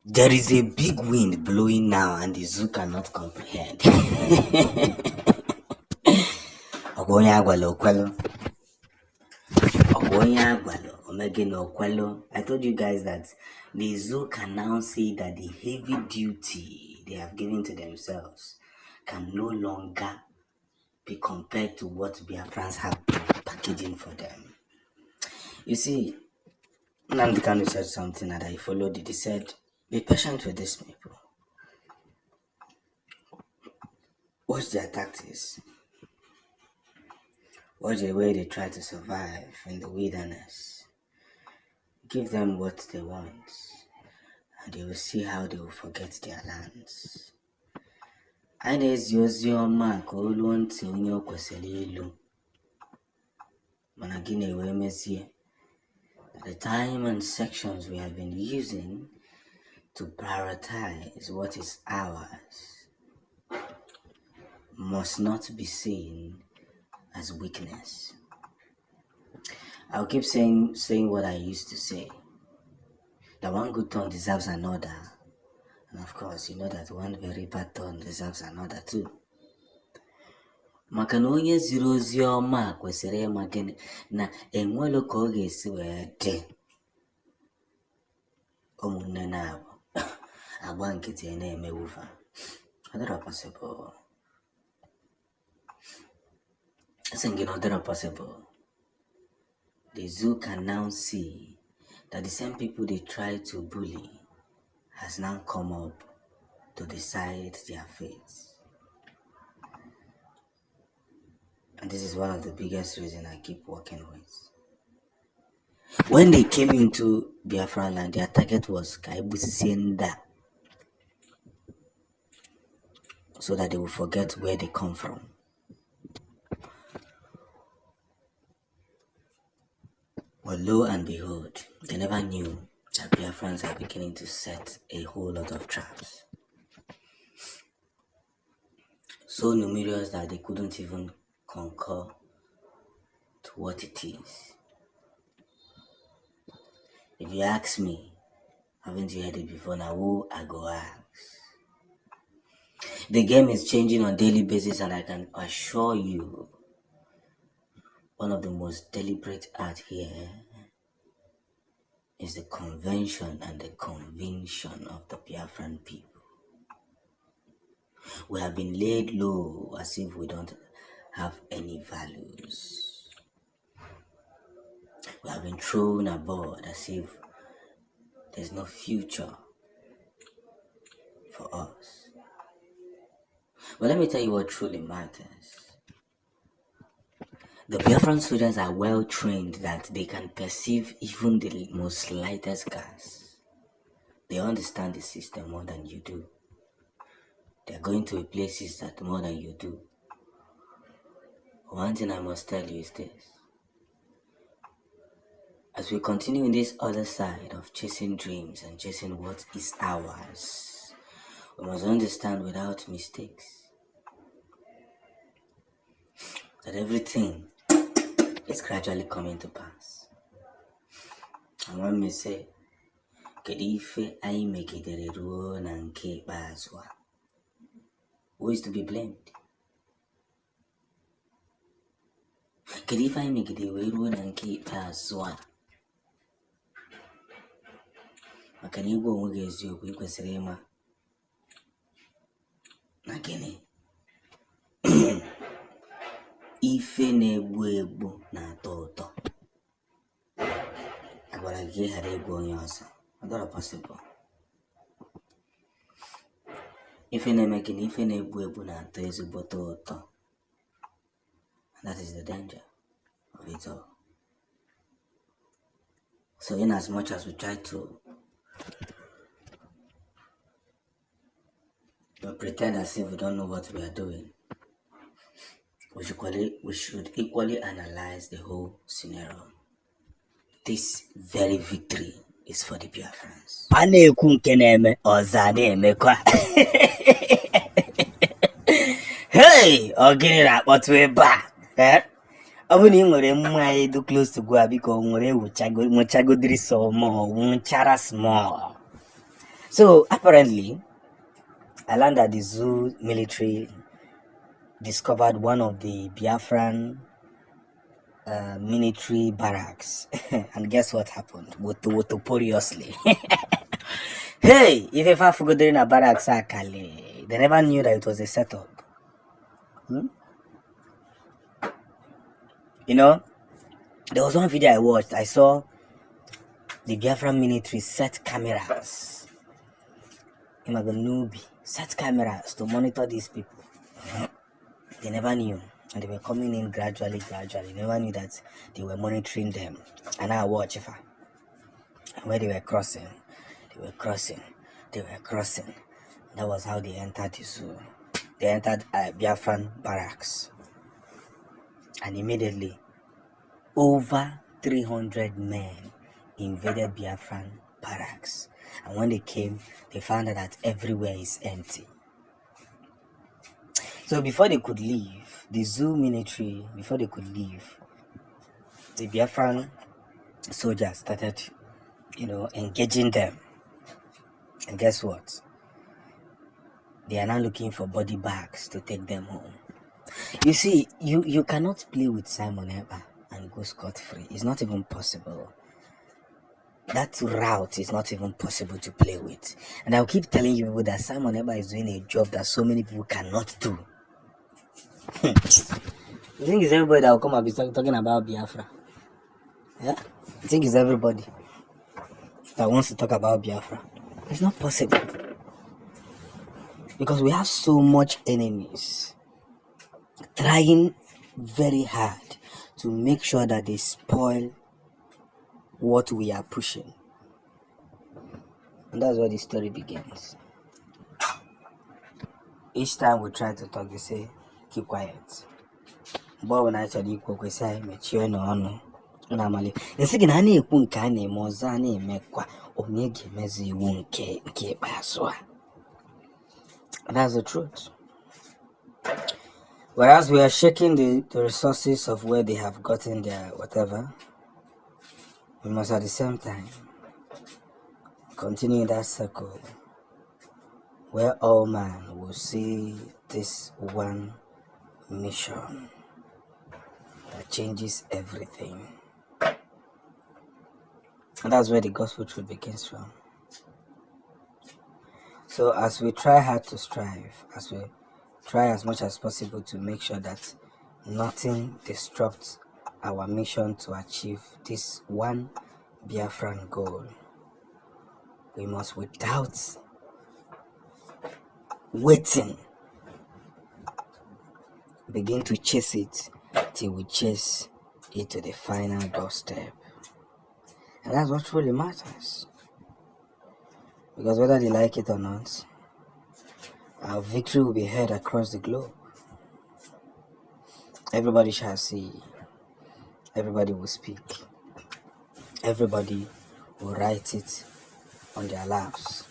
There is a big wind blowing now and the zoo cannot comprehend. I told you guys that the zoo can now say that the heavy duty they have given to themselves can no longer be compared to what Biafrans have packaging for them. You see, Nnamdi Kanu said something and I followed it. He said, be patient with these people. Watch their tactics. Watch the way they try to survive in the wilderness. Give them what they want, and they will see how they will forget their lands. And there's your mark, all one till your kweselu. Managine we messi. The time and sections we have been using to prioritize what is ours must not be seen as weakness. I'll keep saying what I used to say. That one good turn deserves another. And of course, you know that one very bad turn deserves another too. Maka na onye ziri ozi ọma kwesịrị ịma gịnị na enwelo ka ọ ga-esi wee dị ụmụnne na-abụ agba nkịtị na-emewufa. Ọ possible. I think not possible. The zoo can now see that the same people they try to bully has now come up to decide their fates. And this is one of the biggest reasons I keep working with. When they came into Biafran land, their target was Kaibusisienda, so that they will forget where they come from. Well, lo and behold, they never knew that Biafrans are beginning to set a whole lot of traps. So numerous that they couldn't even concur to what it is. If you ask me, haven't you heard it before? Now who I go ask? The game is changing on a daily basis, and I can assure you one of the most deliberate art here is the convention and the conviction of the Biafran people. We have been laid low as if we don't have any values. We have been thrown aboard as if there's no future for us. But let me tell you what truly matters. The Biafran soldiers are well trained that they can perceive even the most slightest gas. They understand the system more than you do. They're going to places that more than you do. One thing I must tell you is this. As we continue in this other side of chasing dreams and chasing what is ours, we must understand without mistakes that everything is gradually coming to pass. And one may say, Kedife ai megidere ruo na nke ikpeazụ a. Who is to be blamed? Kedife ai megidere ruo na nke ikpeazụ a. Maka na igwe onwe gị eziokwu ikwesịrị ịma na gịnị ife na-egbu egbu na-atọ ụtọ. Agwara gị ghara egbu onye ọzọ. Ọ dọrọ possible. Ife na-eme gị na ife na-egbu egbu na-atọ ezigbote ụtọ. And that is the danger of it all. So in as much as we try to pretend as if we don't know what we are doing, we should equally analyze the whole scenario. This very victory is for the Biafrans. Ana-ekwu nke na-eme ọzọ na-emekwa. Hey, ọ gịnị na-akpọtụ ebe a? Ọ bụ na ị nwere mma anyị do close to go biko nwere nwụchagodiri small, nwụchara small. So apparently, I learned that the zoo military discovered one of the Biafran military barracks, and guess what happened? Wotoporiously. Hey, if ever forgot during a barracks, they never knew that it was a setup. Hmm? You know, there was one video I watched. I saw the Biafran military set cameras. Imaganubi set cameras to monitor these people. They never knew, and they were coming in gradually. They never knew that they were monitoring them. And I watch if where they were crossing. That was how they entered the zoo. They entered Biafran barracks, and immediately over 300 men invaded Biafran barracks. And when they came, they found out that everywhere is empty. So before they could leave, the zoo military, the Biafran soldiers started, engaging them. And guess what? They are now looking for body bags to take them home. You see, you cannot play with Simon Eber and go scot-free. It's not even possible. That route is not even possible to play with. And I'll keep telling you people that Simon Eber is doing a job that so many people cannot do. You think it's everybody that will come and be talking about Biafra? Yeah? You think it's everybody that wants to talk about Biafra? It's not possible. Because we have so much enemies trying very hard to make sure that they spoil what we are pushing. And that's where the story begins. Each time we try to talk, they say, keep quiet. But when I tell you, we say, mature no honor. Normally, the second honey, Punkani, Mozani, Mekwa, Onyegi, Mezi, Wunke, Baswa. And that's the truth. Whereas we are shaking the resources of where they have gotten their whatever, we must at the same time continue in that circle where all man will see this one mission that changes everything. And that's where the gospel truth begins from. So as we try hard to strive, as we try as much as possible to make sure that nothing disrupts our mission to achieve this one Biafran goal, we must, without waiting, begin to chase it till we chase it to the final doorstep. And that's what really matters. Because whether they like it or not, our victory will be heard across the globe. Everybody shall see. Everybody will speak. Everybody will write it on their laps.